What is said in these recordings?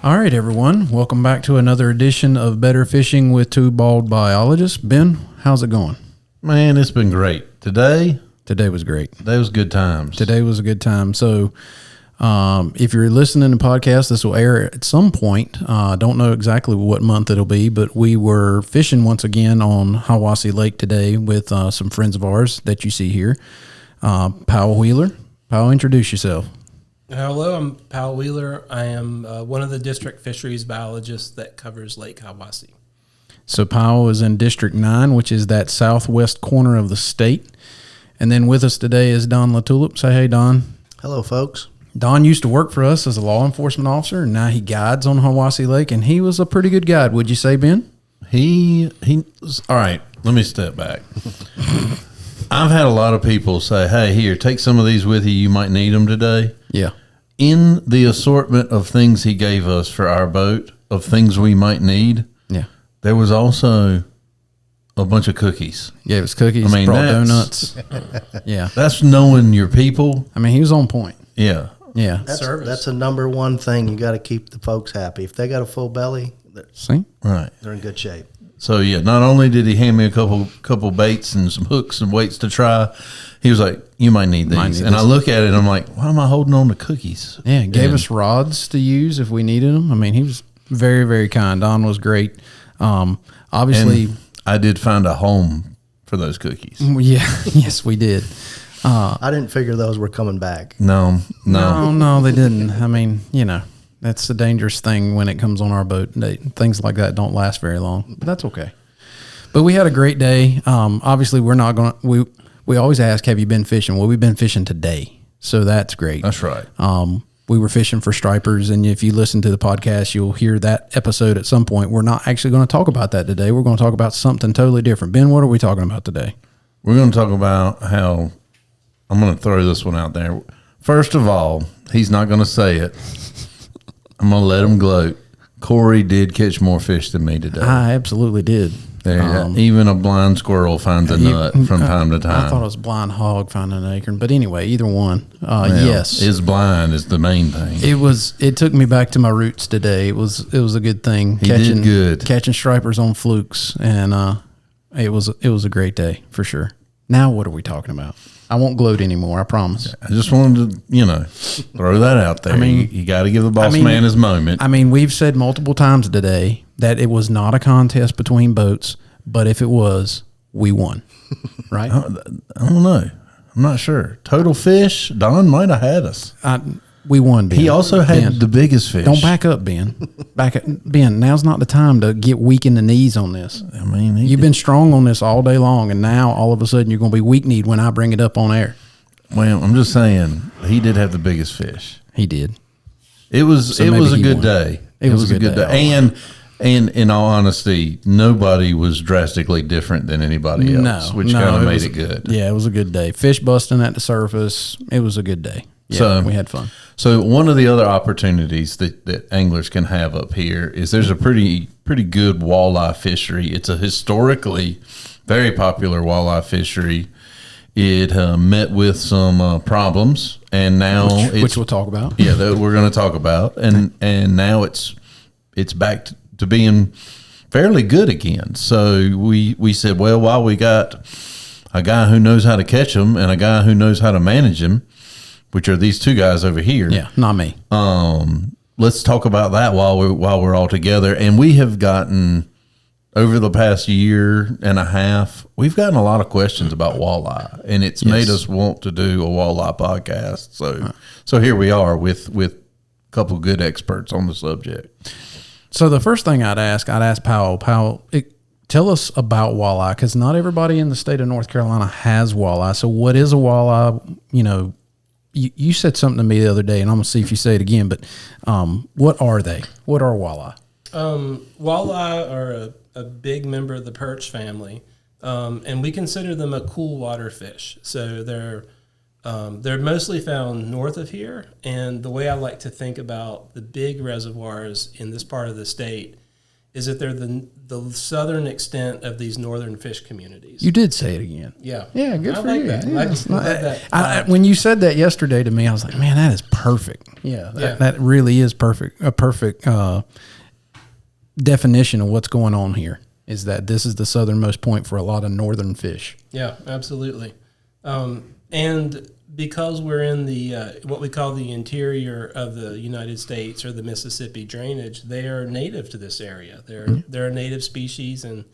All right, everyone. Welcome back to another edition of Better Fishing with Two Bald Biologists. Ben, how's it going? Man, it's been great. Today was great. Today was good times. Today was a good time. So if you're listening to podcasts, this will air at some point. Don't know exactly what month it'll be, but we were fishing once again on Hiwassee Lake today with some friends of ours that you see here. Powell Wheeler. Powell, introduce yourself. Hello, I'm Powell Wheeler. I am one of the district fisheries biologists that covers Lake Hiwassee. So Powell is in District 9, which is that southwest corner of the state. And then with us today is Don LaTulipe. Say hey, Don. Hello, folks. Don used to work for us as a law enforcement officer, and now he guides on Hiwassee Lake, and he was a pretty good guide, would you say, Ben? He was, all right, let me step back. I've had a lot of people say, hey, here, take some of these with you. You might need them today. Yeah. In the assortment of things he gave us for our boat, of things we might need, Yeah. there was also a bunch of cookies. Gave us cookies, brought donuts. Yeah. That's knowing your people. I mean, he was on point. Yeah. Yeah. That's a number one thing. You got to keep the folks happy. If they got a full belly, See? Right. they're in good shape. So yeah, not only did he hand me a couple baits and some hooks and weights to try, he was like, "You might need these." I look at it, and I'm like, "Why am I holding on to cookies?" Yeah, gave us rods to use if we needed them. I mean, he was very, very kind. Don was great. Obviously, and I did find a home for those cookies. Yeah, yes, we did. I didn't figure those were coming back. No, they didn't. I mean, that's the dangerous thing when it comes on our boat. Things like that don't last very long, but that's okay. But we had a great day. Obviously, we're not going to, we always ask, have you been fishing? Well, we've been fishing today, so that's great. That's right. We were fishing for stripers, and if you listen to the podcast, you'll hear that episode at some point. We're not actually going to talk about that today. We're going to talk about something totally different. Ben, what are we talking about today? We're going to talk about how, I'm going to throw this one out there. First of all, he's not going to say it. I'm going to let him gloat. Corey did catch more fish than me today. I absolutely did. Even a blind squirrel finds a nut from time to time. I thought it was blind hog finding an acorn, but anyway, either one. Yes, is blind is the main thing. It took me back to my roots today. It was a good thing. Did good catching stripers on flukes, and it was a great day for sure. Now what are we talking about? I won't gloat anymore, I promise. I just wanted to, throw that out there. I mean, you got to give the boss man his moment. I mean, we've said multiple times today that it was not a contest between boats, but if it was, we won, right? I don't know. I'm not sure. Total fish, Don might have had us. We won, Ben. He also had the biggest fish. Don't back up, Ben. Back up. Ben, now's not the time to get weak in the knees on this. I mean, you've been strong on this all day long, and now all of a sudden you're going to be weak-kneed when I bring it up on air. Well, I'm just saying, he did have the biggest fish. He did. It was a good day. It was a good day. And in all honesty, nobody was drastically different than anybody else, which kind of made it good. Yeah, it was a good day. Fish busting at the surface. It was a good day. Yeah, so we had fun. So one of the other opportunities that anglers can have up here is there's a pretty good walleye fishery. It's a historically very popular walleye fishery. It met with some problems, and now which we'll talk about. Yeah, that we're going to talk about, and now it's back to being fairly good again. So we said, well, while we got a guy who knows how to catch them and a guy who knows how to manage them, which are these two guys over here. Yeah, not me. Let's talk about that while we're all together. And we have gotten, over the past year and a half, we've gotten a lot of questions about walleye, and it's made us want to do a walleye podcast. So here we are with a couple good experts on the subject. So the first thing I'd ask Powell. Powell, tell us about walleye, because not everybody in the state of North Carolina has walleye. So what is a walleye? You said something to me the other day, and I'm going to see if you say it again, but what are they? What are walleye? Walleye are a big member of the perch family, and we consider them a cool water fish. So they're mostly found north of here, and the way I like to think about the big reservoirs in this part of the state is that they're the southern extent of these northern fish communities. You did say it again. Yeah. Yeah, good I for like you. that. Yeah. I just like that. When you said that yesterday to me, I was like, man, that is perfect. Yeah, that really is perfect. A perfect definition of what's going on here is that this is the southernmost point for a lot of northern fish. Yeah, absolutely. And because we're in the what we call the interior of the United States or the Mississippi drainage, they are native to this area. They're a native species, and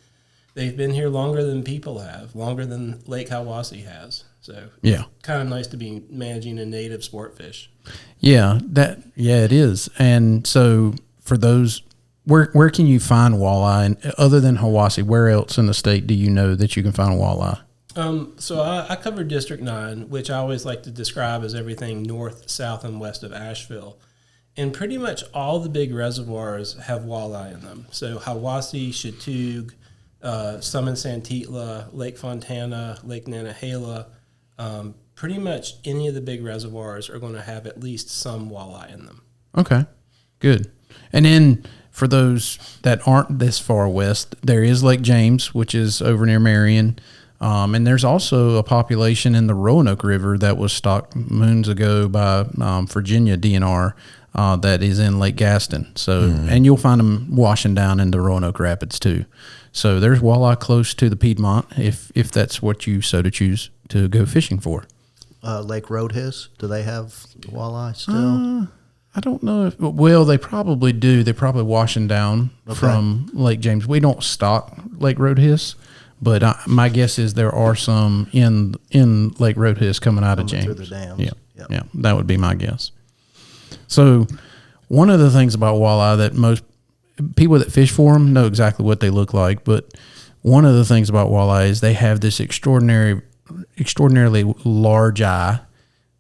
they've been here longer than people have, longer than Lake Hiwassee has. So yeah, kind of nice to be managing a native sport fish. Yeah, it is. And so for those, where can you find walleye? And other than Hiwassee, where else in the state do you know that you can find walleye? So I cover District 9, which I always like to describe as everything north, south, and west of Asheville. And pretty much all the big reservoirs have walleye in them. So Hiwassee, Chattooga, some in Santitla, Lake Fontana, Lake Nantahala, pretty much any of the big reservoirs are going to have at least some walleye in them. Okay, good. And then for those that aren't this far west, there is Lake James, which is over near Marion. And there's also a population in the Roanoke River that was stocked moons ago by Virginia DNR that is in Lake Gaston. So, and you'll find them washing down into Roanoke Rapids too. So there's walleye close to the Piedmont if that's what you so to choose to go fishing for. Lake Roadhiss, do they have walleye still? I don't know well, they probably do. They're probably washing down from Lake James. We don't stock Lake Roadhiss. But my guess is there are some in Lake Roadhiss coming out of James. Through the dams. Yeah, that would be my guess. So one of the things about walleye that most people that fish for them know exactly what they look like, but one of the things about walleye is they have this extraordinarily large eye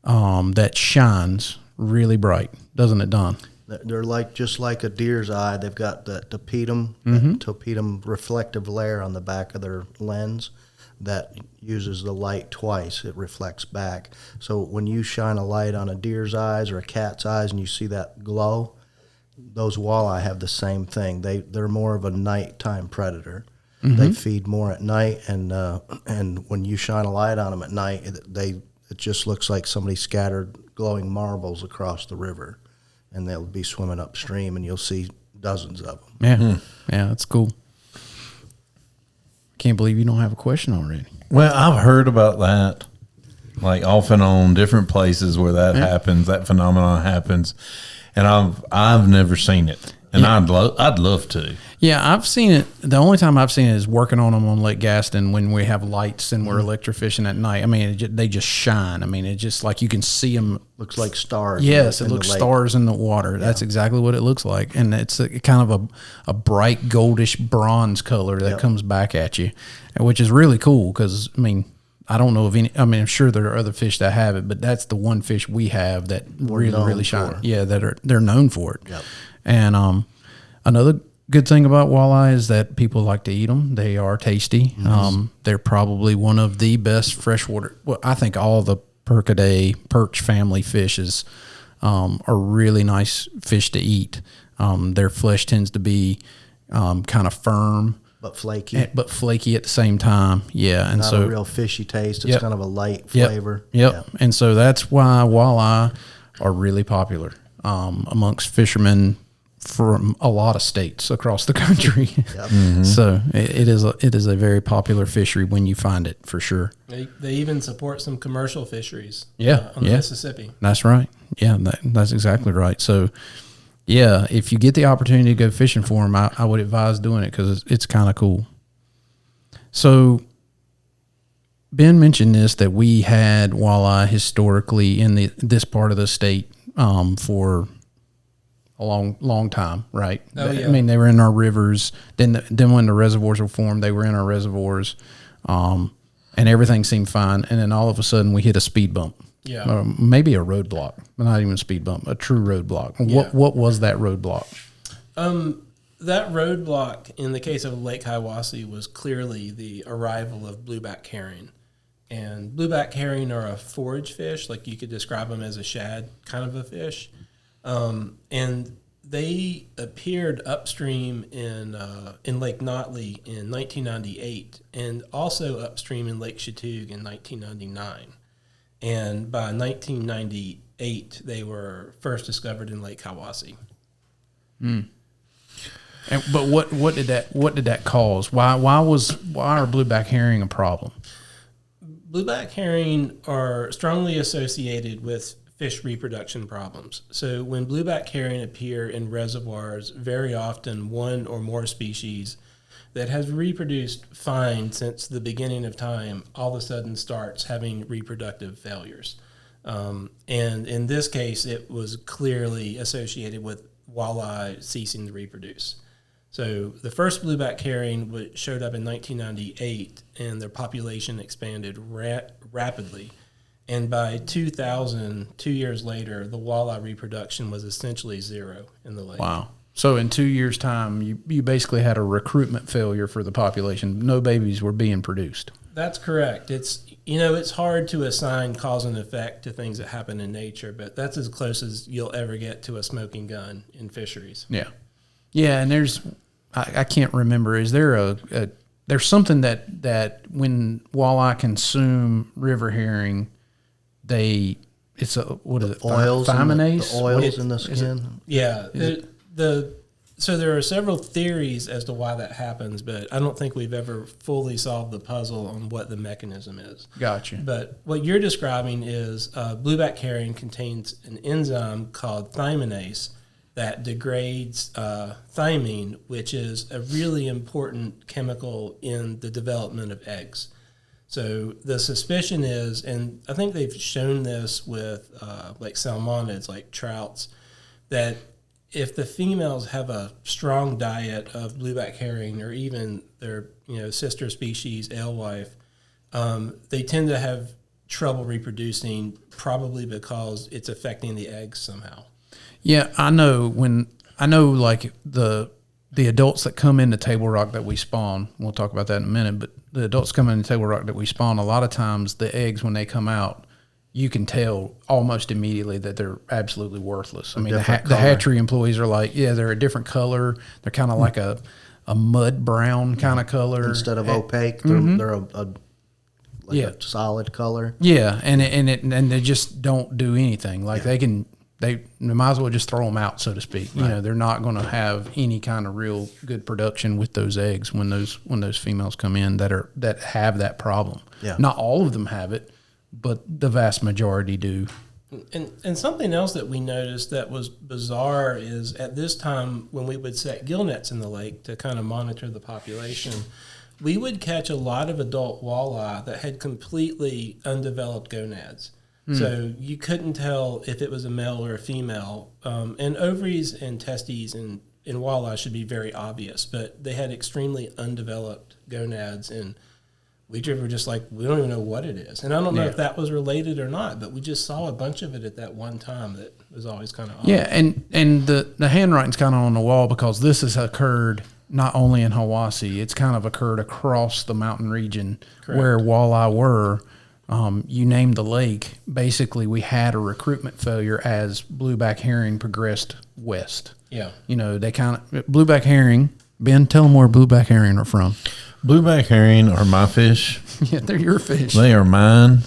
that shines really bright, doesn't it, Don? They're just like a deer's eye. They've got the tapetum reflective layer on the back of their lens that uses the light twice. It reflects back. So when you shine a light on a deer's eyes or a cat's eyes and you see that glow, those walleye have the same thing. They're more of a nighttime predator. They feed more at night, and when you shine a light on them at night, it just looks like somebody scattered glowing marbles across the river. And they'll be swimming upstream, and you'll see dozens of them. Yeah, that's cool. Can't believe you don't have a question already. Well, I've heard about that, like off and on different places where that happens, that phenomenon happens, and I've never seen it, and I'd love to. Yeah, I've seen it. The only time I've seen it is working on them on Lake Gaston when we have lights and we're electrofishing at night. I mean, they just shine. I mean, it's just like you can see them. Looks like stars. Yes, it looks stars in the water. That's exactly what it looks like. And it's kind of a bright goldish bronze color that comes back at you, which is really cool because, I mean, I don't know of any. I mean, I'm sure there are other fish that have it, but that's the one fish we have that really shine. Yeah, they're known for it. Yep. And another good thing about walleye is that people like to eat them. They are tasty. They're probably one of the best freshwater. Well, I think all the perch family fishes are really nice fish to eat. Their flesh tends to be kind of firm. But flaky. At the same time. Yeah. And Not a real fishy taste. It's kind of a light flavor. Yep. And so that's why walleye are really popular amongst fishermen from a lot of states across the country. So it is a very popular fishery when you find it, for sure. They even support some commercial fisheries on the Mississippi. That's right. Yeah, that's exactly right. So, yeah, if you get the opportunity to go fishing for them, I would advise doing it because it's kind of cool. So Ben mentioned this, that we had walleye historically in this part of the state for a long time, right? Oh, yeah. I mean, they were in our rivers. Then when the reservoirs were formed, they were in our reservoirs, and everything seemed fine. And then all of a sudden, we hit a speed bump. Yeah, maybe a roadblock, but not even a speed bump, a true roadblock. Yeah. What was that roadblock? That roadblock in the case of Lake Hiwassee was clearly the arrival of blueback herring. And blueback herring are a forage fish, like you could describe them as a shad kind of a fish. And they appeared upstream in Lake Notley in 1998, and also upstream in Lake Chattooga in 1999. And by 1998, they were first discovered in Lake Hiwassee. But what did that cause? Why are blueback herring a problem? Blueback herring are strongly associated with fish reproduction problems. So when blueback herring appear in reservoirs, very often one or more species that has reproduced fine since the beginning of time all of a sudden starts having reproductive failures. And in this case, it was clearly associated with walleye ceasing to reproduce. So the first blueback herring showed up in 1998, and their population expanded rapidly. And by 2000, 2 years later, the walleye reproduction was essentially zero in the lake. Wow. So in 2 years' time, you basically had a recruitment failure for the population. No babies were being produced. That's correct. It's hard to assign cause and effect to things that happen in nature, but that's as close as you'll ever get to a smoking gun in fisheries. Yeah. Yeah, and I can't remember, is there there's something that when walleye consume river herring, it's what is it? Oils, Thymidase? the oils in the skin. Yeah. So there are several theories as to why that happens, but I don't think we've ever fully solved the puzzle on what the mechanism is. Gotcha. But what you're describing is blueback herring contains an enzyme called thymidase that degrades thymine, which is a really important chemical in the development of eggs. So the suspicion is, and I think they've shown this with like salmonids, like trouts, that if the females have a strong diet of blueback herring or even their sister species alewife, they tend to have trouble reproducing, probably because it's affecting the eggs somehow. Yeah, I know like the adults that come into Table Rock that we spawn, we'll talk about that in a minute, but the adults come into Table Rock that we spawn, a lot of times the eggs, when they come out, you can tell almost immediately that they're absolutely worthless. I mean, the hatchery employees are like, yeah, they're a different color. They're kind of like a mud brown kind of color. Instead of opaque, they're a solid color. Yeah, and they just don't do anything. Like they might as well just throw them out, so to speak. Right. They're not going to have any kind of real good production with those eggs when those females come in that have that problem. Yeah. Not all of them have it, but the vast majority do. And something else that we noticed that was bizarre is at this time when we would set gill nets in the lake to kind of monitor the population, we would catch a lot of adult walleye that had completely undeveloped gonads. So you couldn't tell if it was a male or a female. And ovaries and testes in walleye should be very obvious, but they had extremely undeveloped gonads, and we were just like, we don't even know what it is. And I don't know if that was related or not, but we just saw a bunch of it at that one time that was always kind of odd. Yeah, and the handwriting's kind of on the wall because this has occurred not only in Hiwassee, it's kind of occurred across the mountain region. Correct. Where walleye were. You named the lake. Basically, we had a recruitment failure as blueback herring progressed west. Yeah. They kind of blueback herring. Ben, tell them where blueback herring are from. Blueback herring are my fish. Yeah, they're your fish. They are mine.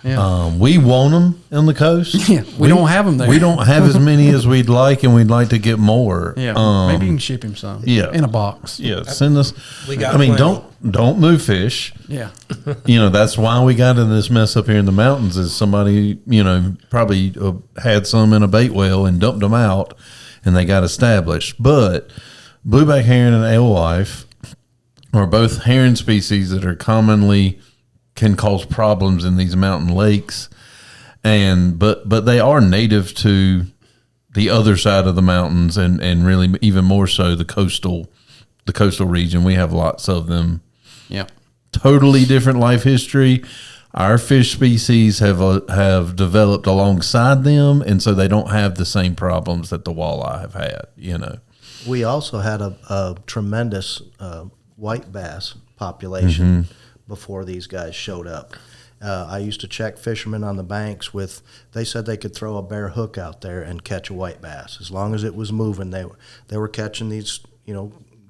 Yeah. We want them on the coast. Yeah, we don't have them there. We don't have as many as we'd like, and we'd like to get more. Yeah, maybe you can ship him some. Yeah, in a box. Yeah, send us. We got. Don't move fish. Yeah, that's why we got in this mess up here in the mountains. Is somebody probably had some in a bait well and dumped them out, and they got established. But blueback herring and alewife are both herring species that are commonly can cause problems in these mountain lakes, but they are native to the other side of the mountains and really even more so the coastal region. We have lots of them. Yeah, totally different life history. Our fish species have developed alongside them, and so they don't have the same problems that the walleye have had. We also had a tremendous white bass population before these guys showed up. I used to check fishermen on the banks with, they said they could throw a bare hook out there and catch a white bass. As long as it was moving, they were catching these,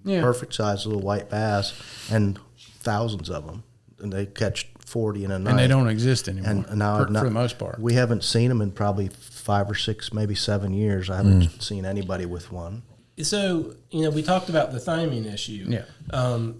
perfect size little white bass, and thousands of them. And they catch 40 in a night. And they don't exist anymore, and now for the most part. We haven't seen them in probably 5 or 6, maybe 7 years. I haven't seen anybody with one. So, we talked about the thymine issue. Yeah.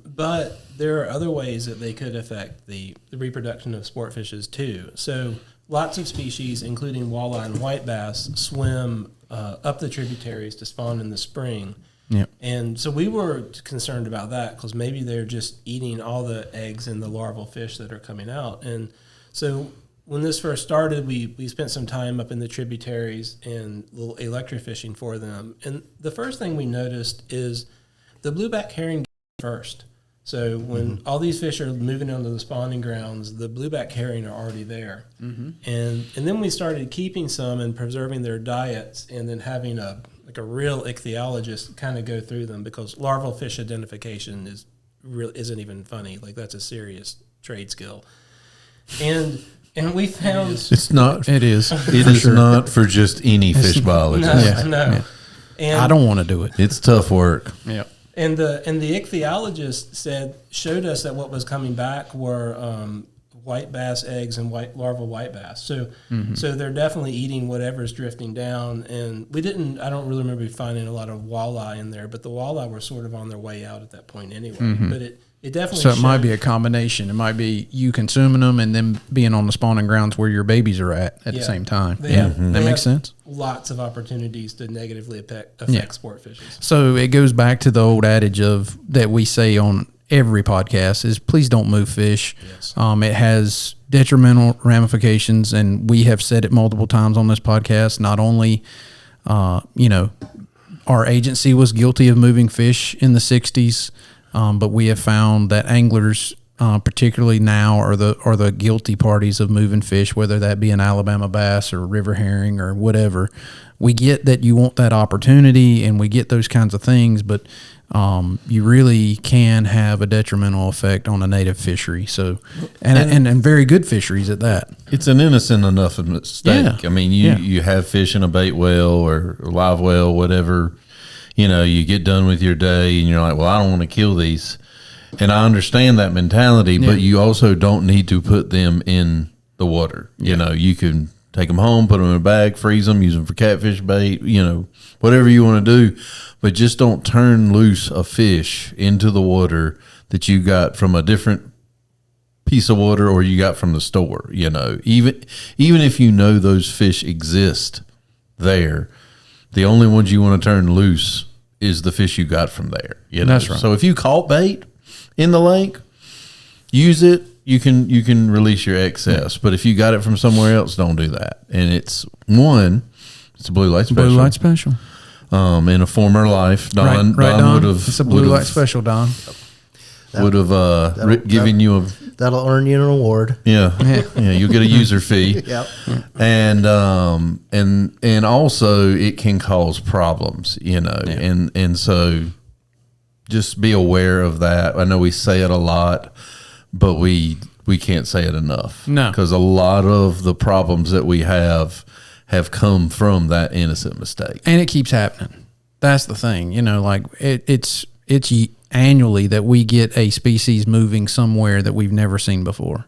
But there are other ways that they could affect the reproduction of sport fishes too. So lots of species, including walleye and white bass, swim up the tributaries to spawn in the spring. Yeah. And so we were concerned about that because maybe they're just eating all the eggs and the larval fish that are coming out. And so when this first started, we spent some time up in the tributaries and little electrofishing for them. And the first thing we noticed is the blueback herring first. So when all these fish are moving onto the spawning grounds, the blueback herring are already there. Mm-hmm. And then we started keeping some and preserving their diets, and then having a real ichthyologist kind of go through them, because larval fish identification isn't even funny. Like, that's a serious trade skill. And we found it's not. It is. It is not for just any fish biologist. No. Yeah. And I don't want to do it. It's tough work. Yeah. And the ichthyologist showed us that what was coming back were white bass eggs and larval white bass. So so they're definitely eating whatever's drifting down. And I don't really remember finding a lot of walleye in there, but the walleye were sort of on their way out at that point anyway. But it definitely So it might be a combination. It might be you consuming them and then being on the spawning grounds where your babies are at the same time. That makes sense. Lots of opportunities to negatively affect sport fishes. So it goes back to the old adage that we say on every podcast is please don't move fish. Yes. It has detrimental ramifications, and we have said it multiple times on this podcast. Not only, our agency was guilty of moving fish in the 60s, but we have found that anglers, particularly now, are the guilty parties of moving fish, whether that be an Alabama bass or river herring or whatever. We get that you want that opportunity, and we get those kinds of things, but you really can have a detrimental effect on a native fishery. So, and very good fisheries at that. It's an innocent enough mistake. Yeah. I mean, you have fish in a bait well or a live well, whatever. You get done with your day and you're like, well, I don't want to kill these. And I understand that mentality, but you also don't need to put them in the water. You can take them home, put them in a bag, freeze them, use them for catfish bait, whatever you want to do. But just don't turn loose a fish into the water that you got from a different piece of water or you got from the store. Even if those fish exist there, the only ones you want to turn loose is the fish you got from there. That's right. So if you caught bait in the lake, use it. You can release your excess. But if you got it from somewhere else, don't do that. And it's a blue light special. Blue light special. In a former life, Don would have. It's a blue light special, Don. Would have given you a. That'll earn you an award. Yeah. You'll get a user fee. Yep. And also it can cause problems, and so just be aware of that. I know we say it a lot, but we can't say it enough. No, because a lot of the problems that we have come from that innocent mistake, and it keeps happening. That's the thing, it's annually that we get a species moving somewhere that we've never seen before,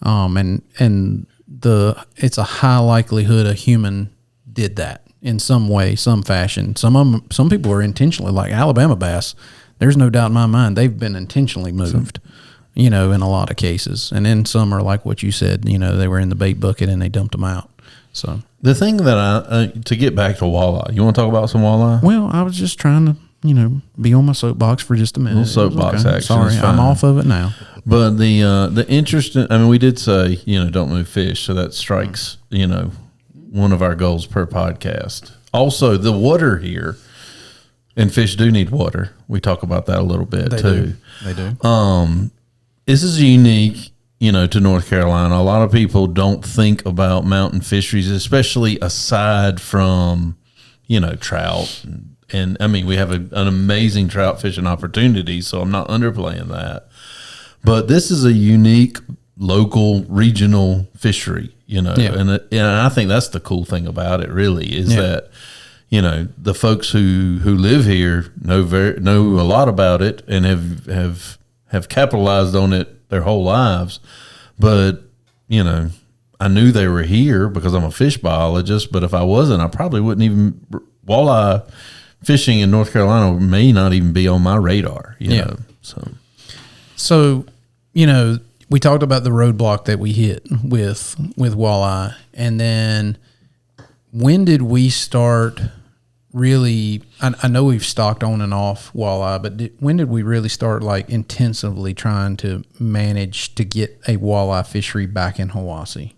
and it's a high likelihood a human did that in some way, some fashion. Some people are intentionally, like Alabama bass. There's no doubt in my mind they've been intentionally moved, in a lot of cases. And then some are like what you said, they were in the bait bucket and they dumped them out. So the thing that to get back to walleye, you want to talk about some walleye? Well, I was just trying to, be on my soapbox for just a minute. Little soapbox action. Sorry, I'm off of it now. But the interesting, we did say, don't move fish. So that strikes, one of our goals per podcast. Also, the water here, and fish do need water. We talk about that a little bit too. They do. This is unique, to North Carolina. A lot of people don't think about mountain fisheries, especially aside from, trout. And we have an amazing trout fishing opportunity, so I'm not underplaying that. But this is a unique local, regional fishery, and I think that's the cool thing about it. Really, is that the folks who live here know a lot about it and have capitalized on it their whole lives. But I knew they were here because I'm a fish biologist. But if I wasn't, I probably wouldn't even walleye fishing in North Carolina may not even be on my radar. So we talked about the roadblock that we hit with walleye, and then when did we start really? I know we've stocked on and off walleye, but when did we really start like intensively trying to manage to get a walleye fishery back in Hiwassee?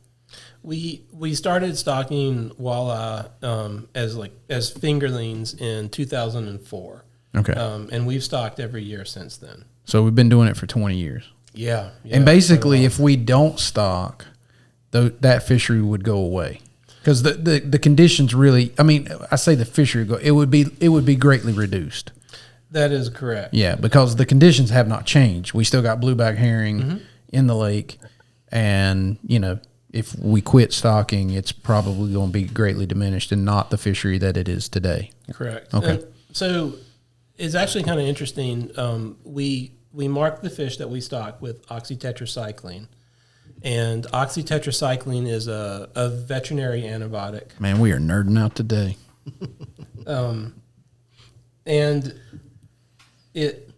We started stocking walleye as fingerlings in 2004. Okay, and we've stocked every year since then. So we've been doing it for 20 years. Yeah. And basically, if we don't stock, that fishery would go away because the conditions really. I mean, I say the fishery it would be greatly reduced. That is correct. Yeah, because the conditions have not changed. We still got blueback herring in the lake, and if we quit stocking, it's probably going to be greatly diminished and not the fishery that it is today. Correct. Okay. So it's actually kind of interesting. We mark the fish that we stock with oxytetracycline. And oxytetracycline is a veterinary antibiotic. Man, we are nerding out today. And it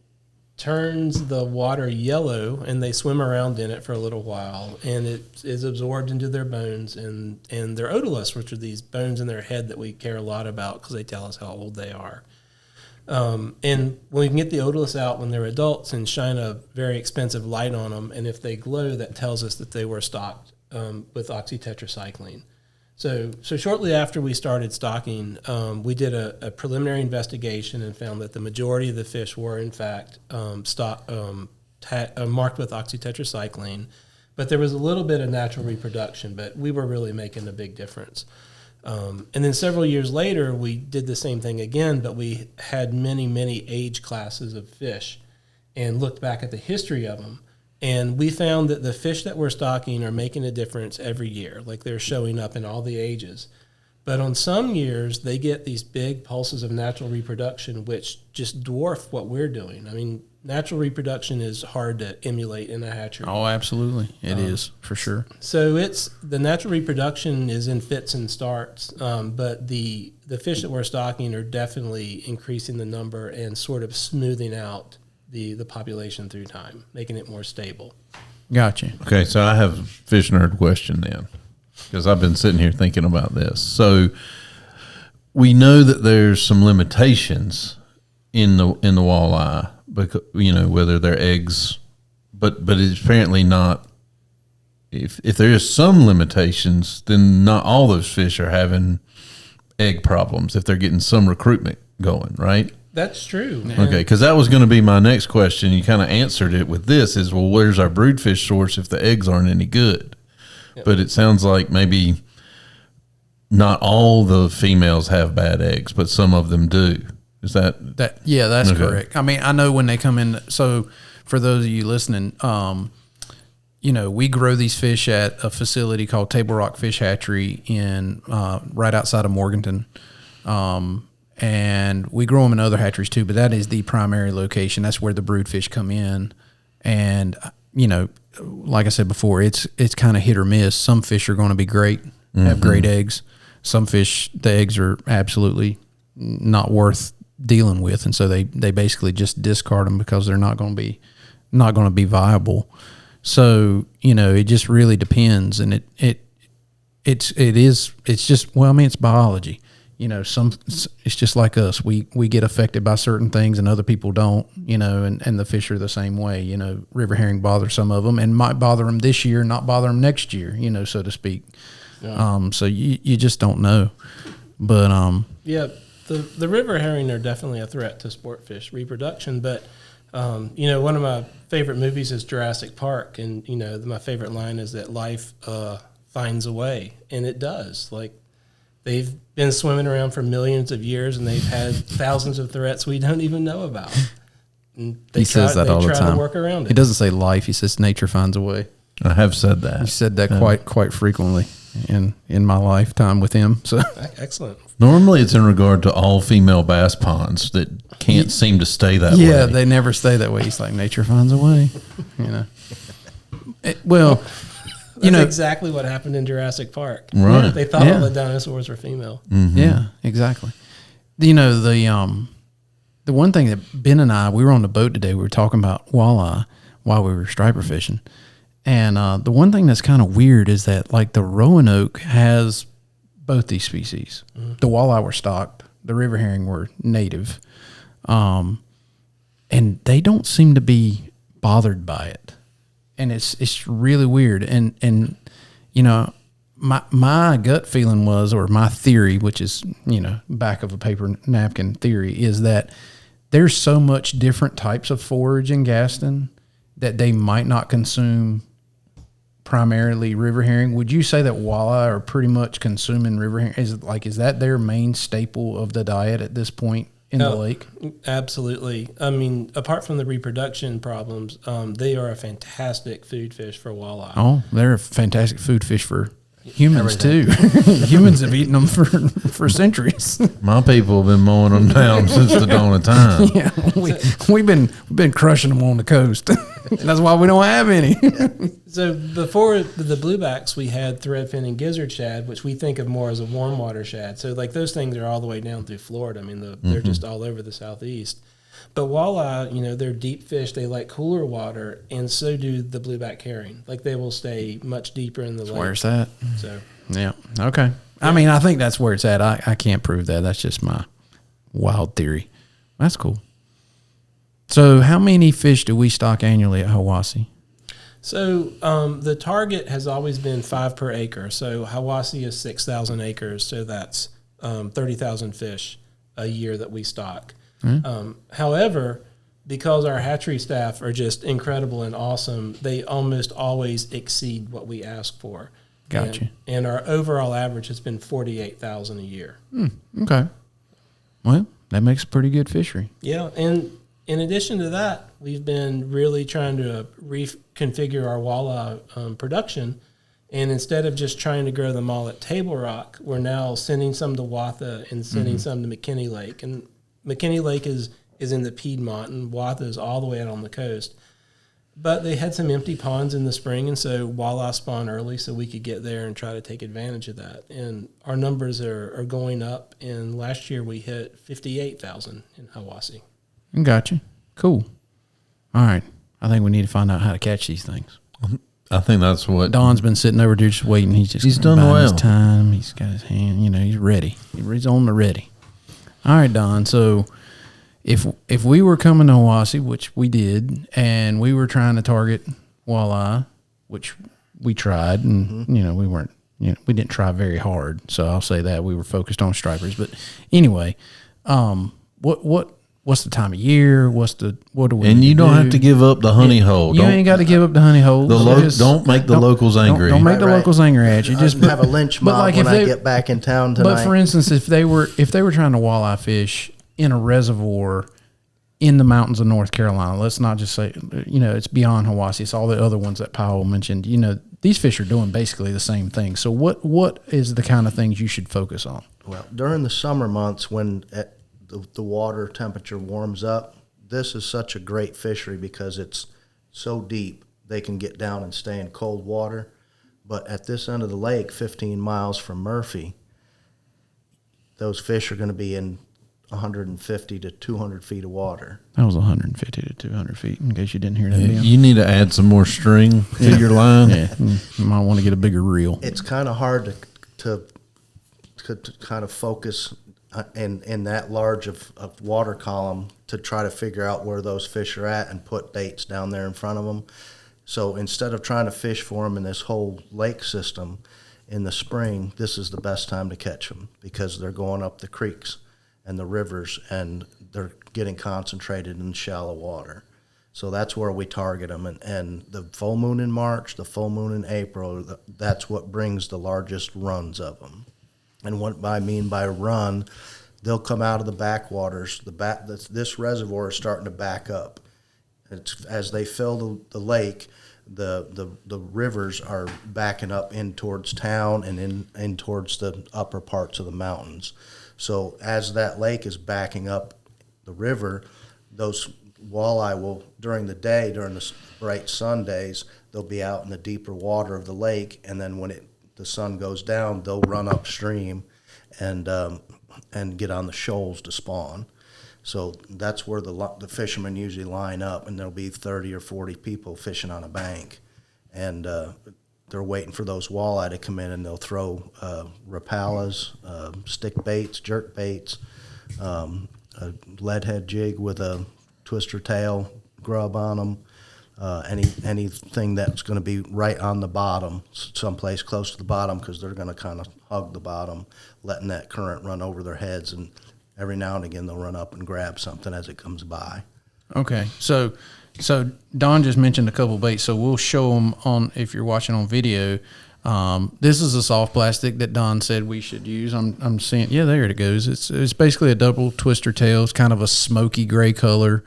turns the water yellow, and they swim around in it for a little while, and it is absorbed into their bones and their otoliths, which are these bones in their head that we care a lot about because they tell us how old they are. And when we can get the otoliths out when they're adults and shine a very expensive light on them, and if they glow, that tells us that they were stocked with oxytetracycline. So shortly after we started stocking, we did a preliminary investigation and found that the majority of the fish were in fact marked with oxytetracycline, but there was a little bit of natural reproduction, but we were really making a big difference. And then several years later, we did the same thing again, but we had many, many age classes of fish and looked back at the history of them. And we found that the fish that we're stocking are making a difference every year, like they're showing up in all the ages. But on some years, they get these big pulses of natural reproduction, which just dwarf what we're doing. I mean, natural reproduction is hard to emulate in a hatchery. Oh, absolutely. It is, for sure. So the natural reproduction is in fits and starts, but the fish that we're stocking are definitely increasing the number and sort of smoothing out the population through time, making it more stable. Gotcha. Okay, so I have a fish nerd question then, because I've been sitting here thinking about this. So we know that there's some limitations in the walleye, because whether they're eggs, but it's apparently not. If there is some limitations, then not all those fish are having egg problems if they're getting some recruitment going, right? That's true. Okay, because that was going to be my next question. You kind of answered it with this is, well, where's our broodfish source if the eggs aren't any good? Yep. But it sounds like maybe not all the females have bad eggs, but some of them do. Is that? Yeah, that's correct. I mean, I know when they come in. So for those of you listening, we grow these fish at a facility called Table Rock Fish Hatchery in right outside of Morganton. And we grow them in other hatcheries too, but that is the primary location. That's where the brood fish come in. And, like I said before, it's kind of hit or miss. Some fish are going to be great, have great eggs. Some fish, the eggs are absolutely not worth dealing with. And so they basically just discard them because they're not going to be viable. So, it just really depends. And it's just, well, I mean, it's biology. It's just like us. We get affected by certain things and other people don't, and the fish are the same way. River herring bother some of them and might bother them this year, not bother them next year, so to speak. Yeah. So you just don't know. But yeah, the river herring are definitely a threat to sport fish reproduction. But one of my favorite movies is Jurassic Park, and my favorite line is that life finds a way, and it does. Like, they've been swimming around for millions of years, and they've had thousands of threats we don't even know about. And he says that all the time. To work around it. He doesn't say life. He says nature finds a way. I have said that. You said that quite frequently in my lifetime with him. So Excellent. Normally, it's in regard to all female bass ponds that can't seem to stay that way. Yeah, they never stay that way. He's like, nature finds a way. Well, That's exactly what happened in Jurassic Park. Right. They thought all the dinosaurs were female. Mm-hmm. Yeah, exactly. The one thing that Ben and we were on the boat today. We were talking about walleye while we were striper fishing, and the one thing that's kind of weird is that like the Roanoke has both these species. Mm-hmm. The walleye were stocked. The river herring were native, and they don't seem to be bothered by it. And it's really weird. And my gut feeling was, or my theory, which is, back of a paper napkin theory, is that there's so much different types of forage in Gaston that they might not consume primarily river herring. Would you say that walleye are pretty much consuming river herring? Is that their main staple of the diet at this point in the lake? Absolutely. I mean, apart from the reproduction problems, they are a fantastic food fish for walleye. Oh, they're a fantastic food fish for humans too. Humans have eaten them for centuries. My people have been mowing them down since the dawn of time. Yeah, we've been crushing them on the coast. That's why we don't have any. So before the bluebacks, we had threadfin and gizzard shad, which we think of more as a warm water shad. So like those things are all the way down through Florida. I mean, they're just all over the southeast. But walleye, they're deep fish. They like cooler water, and so do the blueback herring. Like they will stay much deeper in the lake. Where's that? So yeah, okay. I mean, I think that's where it's at. I can't prove that. That's just my wild theory. That's cool. So how many fish do we stock annually at Hiwassee? So the target has always been 5 per acre. So Hiwassee is 6,000 acres. So that's 30,000 fish a year that we stock. Mm-hmm. However, because our hatchery staff are just incredible and awesome, they almost always exceed what we ask for. Gotcha. And our overall average has been 48,000 a year. Okay. Well, that makes a pretty good fishery. Yeah, and in addition to that, we've been really trying to reconfigure our walleye production. And instead of just trying to grow them all at Table Rock, we're now sending some to Watha and sending some to McKinney Lake. And McKinney Lake is in the Piedmont, and Watha is all the way out on the coast. But they had some empty ponds in the spring, and so walleye spawn early so we could get there and try to take advantage of that. And our numbers are going up, and last year we hit 58,000 in Hiwassee. Gotcha. Cool. All right. I think we need to find out how to catch these things. I think that's what Don's been sitting over there just waiting. He's done biding well. his time. He's got his hand. He's ready. He's on the ready. All right, Don. So if we were coming to Hiwassee, which we did, and we were trying to target walleye, which we tried, and we weren't. We didn't try very hard. So I'll say that we were focused on stripers. But anyway, what's the time of year? What do we? And you don't have to give up the honey hole. You ain't got to give up the honey hole. Don't make the locals angry. Don't make the locals angry at you. Just have a lynch mob when I get back in town tonight. But for instance, if they were trying to walleye fish in a reservoir in the mountains of North Carolina, let's not just say it's beyond Hiwassee. It's all the other ones that Powell mentioned. These fish are doing basically the same thing. So what is the kind of things you should focus on? Well, during the summer months when the water temperature warms up, this is such a great fishery because it's so deep they can get down and stay in cold water. But at this end of the lake, 15 miles from Murphy, those fish are going to be in 150 to 200 feet of water. That was 150 to 200 feet, in case you didn't hear that. You need to add some more string to your line. Yeah, you might want to get a bigger reel. It's kind of hard to kind of focus in that large of water column to try to figure out where those fish are at and put dates down there in front of them. So instead of trying to fish for them in this whole lake system in the spring, this is the best time to catch them because they're going up the creeks and the rivers and they're getting concentrated in shallow water. So that's where we target them. And the full moon in March, the full moon in April, that's what brings the largest runs of them. And what I mean by run, they'll come out of the backwaters. This reservoir is starting to back up. As they fill the lake, the rivers are backing up in towards town and in towards the upper parts of the mountains. So as that lake is backing up the river, those walleye will, during the day, during the bright sun days, they'll be out in the deeper water of the lake, and then when the sun goes down, they'll run upstream and get on the shoals to spawn. So that's where the fishermen usually line up, and there'll be 30 or 40 people fishing on a bank, and they're waiting for those walleye to come in, and they'll throw rapalas, stick baits, jerk baits, a leadhead jig with a twister tail grub on them, anything that's going to be right on the bottom, someplace close to the bottom, because they're going to kind of hug the bottom, letting that current run over their heads, and every now and again they'll run up and grab something as it comes by. Okay, so Don just mentioned a couple baits, so we'll show them on, if you're watching on video. This is a soft plastic that Don said we should use. I'm seeing, yeah, there it goes. It's basically a double twister tail. It's kind of a smoky gray color.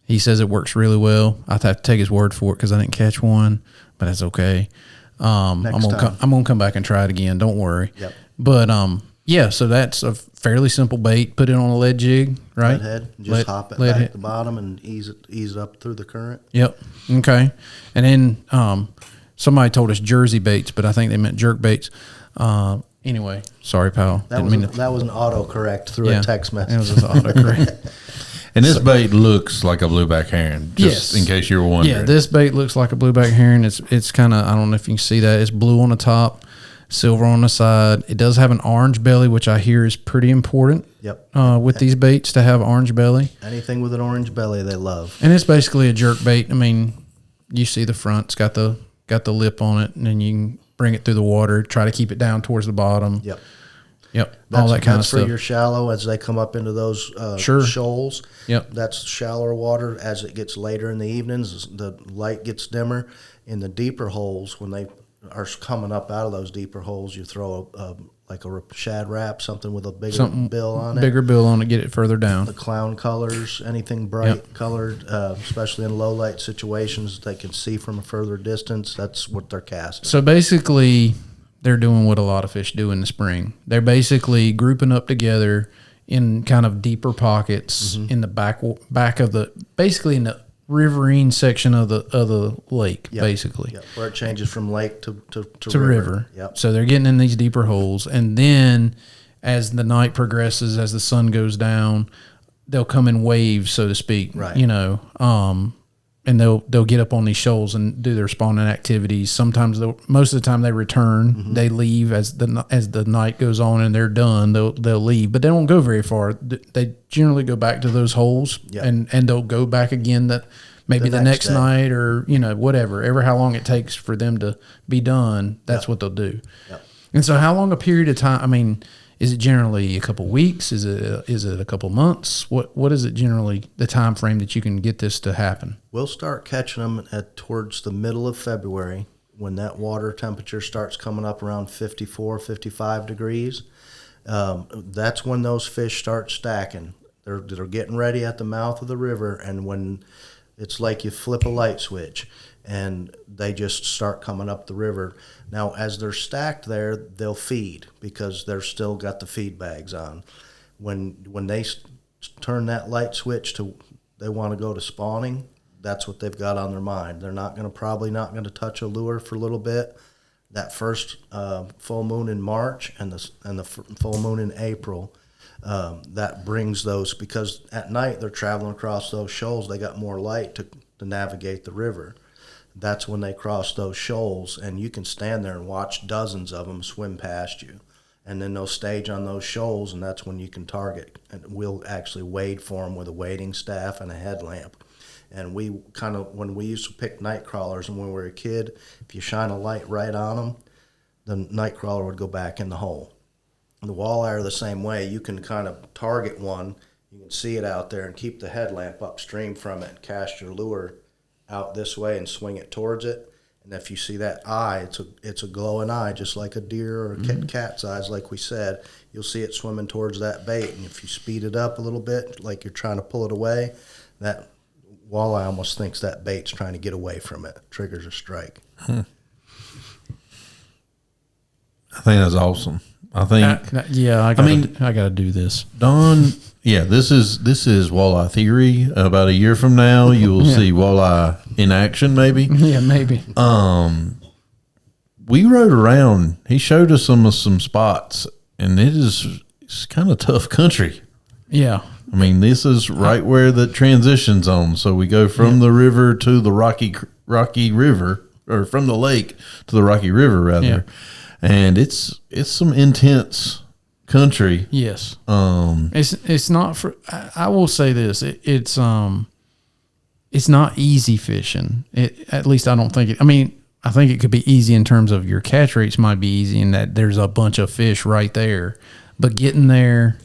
He says it works really well. I have to take his word for it because I didn't catch one, but that's okay. I'm gonna come back and try it again. Don't worry. Yep. But yeah, so that's a fairly simple bait. Put it on a lead jig, right? Lead head. Just hop it back at the bottom and ease it up through the current. Yep. Okay. And then somebody told us Jersey baits, but I think they meant jerk baits. Anyway, sorry, Powell. That was an autocorrect through a text message. It was an autocorrect. And this bait looks like a blueback heron, just in case you were wondering. Yeah, this bait looks like a blueback heron. It's kind of, I don't know if you can see that. It's blue on the top, silver on the side. It does have an orange belly, which I hear is pretty important. Yep. With these baits to have orange belly. Anything with an orange belly, they love. And it's basically a jerk bait. I mean, you see the front. It's got the lip on it, and then you can bring it through the water, try to keep it down towards the bottom. Yep. All that kind of stuff. That's for your shallow as they come up into those shoals. Yep. That's shallower water. As it gets later in the evenings, the light gets dimmer. In the deeper holes, when they are coming up out of those deeper holes, you throw like a shad wrap, something with a bigger bill on it. Bigger bill on it, get it further down. The clown colors, anything bright colored, especially in low light situations, they can see from a further distance. That's what they're casting. So basically, they're doing what a lot of fish do in the spring. They're basically grouping up together in kind of deeper pockets in the back of the, basically in the riverine section of the lake, basically. Yep. Where it changes from lake to river. Yep. So they're getting in these deeper holes, and then as the night progresses, as the sun goes down, they'll come in waves, so to speak. Right. And they'll get up on these shoals and do their spawning activities. Sometimes most of the time they return. They leave as the night goes on and they're done. They'll leave, but they don't go very far. They generally go back to those holes and they'll go back again maybe the next night or whatever. Ever how long it takes for them to be done, that's what they'll do. Yep. And so, how long a period of time? I mean, is it generally a couple weeks? Is it a couple months? What is it generally the time frame that you can get this to happen? We'll start catching them towards the middle of February when that water temperature starts coming up around 54, 55 degrees. That's when those fish start stacking. They're getting ready at the mouth of the river, and when it's like you flip a light switch and they just start coming up the river. Now, as they're stacked there, they'll feed because they're still got the feed bags on. When they turn that light switch to they want to go to spawning, that's what they've got on their mind. They're probably not going to touch a lure for a little bit. That first full moon in March and the full moon in April, that brings those, because at night they're traveling across those shoals. They got more light to navigate the river. That's when they cross those shoals, and you can stand there and watch dozens of them swim past you. And then they'll stage on those shoals, and that's when you can target. And we'll actually wade for them with a wading staff and a headlamp. And when we used to pick night crawlers, and when we were a kid, if you shine a light right on them, the night crawler would go back in the hole. And the walleye are the same way. You can kind of target one, you can see it out there, and keep the headlamp upstream from it and cast your lure out this way and swing it towards it. And if you see that eye, it's a glowing eye, just like a deer or a cat's eyes, like we said. You'll see it swimming towards that bait. And if you speed it up a little bit, like you're trying to pull it away, that walleye almost thinks that bait's trying to get away from it, triggers a strike. I think that's awesome. I think, I got to do this. Don, this is walleye theory. About a year from now, you will see walleye in action, maybe. Yeah, maybe. We rode around. He showed us some spots, and it's kind of tough country. Yeah. I mean, this is right where the transition zone. So we go from the river to the Rocky River, or from the lake to the Rocky River, rather. Yeah. And it's some intense country. Yes. It's not for. I will say this. It's not easy fishing. At least I don't think it. I mean, I think it could be easy in terms of your catch rates might be easy in that there's a bunch of fish right there, but getting there,